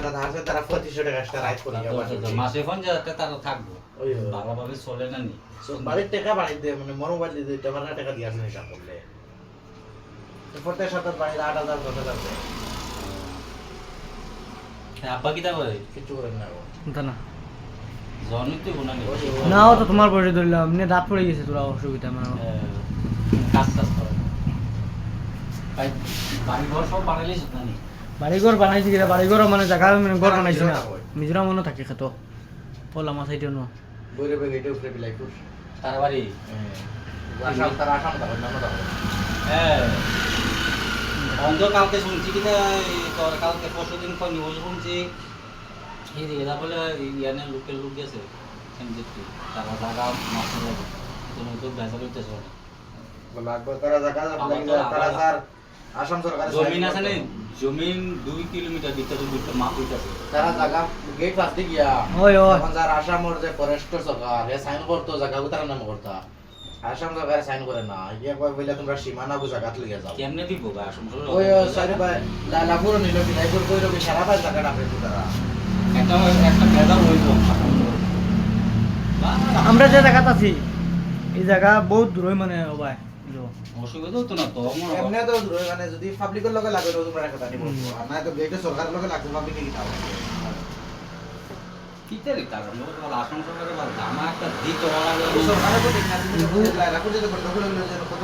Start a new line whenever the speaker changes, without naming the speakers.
দাদা আছে তারা 2500 টাকা একটা রাইড করে
মাসে 50,000 টাকা তারা থাকবো ভালোভাবে চলে না নি
বাড়ির টাকা বাড়ি দিয়ে মানে মোবাইল দিয়ে দিতে পারে না টাকা দিয়ে আসলে হিসাব করলে প্রত্যেক সপ্তাহে বাড়ির 8,000 10,000 দেয়
আব্বা কি তা করে
কিছু করেন না
তা না
জনই তো গুণা নেই
নাও তো তোমার বয়সে ধরলাম এমনি দাঁত পড়ে গেছে তোরা অসুবিধা মানে
কাজ টাজ করে ভাই বাড়ি ঘর সব বানাইলে না নি
বাড়িঘর বানাইছি কিনা বাড়িঘর মানে জায়গা মানে ঘর বানাইছি না মিজোরাম মনে থাকে খেতো বল আমার সাইডে নো
বইরে বইরে এটা উপরে বিলাই খুশ
তার বাড়ি
আসাম তারা আসাম তখন নাম তখন
হ্যাঁ অন্ধ কালকে শুনছি কি তোর কালকে পরশু দিন ফোন নিউজ শুনছি এই দিকে তারপরে ইয়ানে লোকের লোক গেছে এমজিপি তারা জায়গা মাসে যাবে তুমি তো বেচা লইতেছ
লাগবে তারা জায়গা তারা স্যার আসাম সরকার
জমিন আছে না জমিন 2 কিলোমিটার ভিতরে দুটো মাপ হইতাছে
তারা জায়গা গেট পাস দিয়ে গিয়া
ওই ওই
তখন স্যার আসামর যে ফরেস্টর সরকার এ সাইন করতো জায়গা তারা নাম করতা আসাম সরকার সাইন করে না ইয়া কই বলে তোমরা সীমানা বুঝা গাত লিয়ে যাও
কেমনে দিব ভাই আসলে
ওই সাইরে ভাই লাগুর নিল কি লাগুর কইলো কি সারা পাঁচ টাকা আপনি তো তারা
একটা একটা ভেজাল হইল
আমরা যে জায়গাতে আছি এই জায়গা বহুত দূর মানে ভাই
অসুবিধা হতো না তো
এমনি তো মানে যদি পাবলিকের লগে লাগে তোমরা একটা জানি বলবো আর না তো গেটে সরকারের লগে লাগবে পাবলিকে কি তাও
কিতারে কারণ লোক আসন সরকারের বাদ আমার একটা দিক ওরা
সরকারের প্রতি না তুমি লাগুর যেতে করতে হলো কত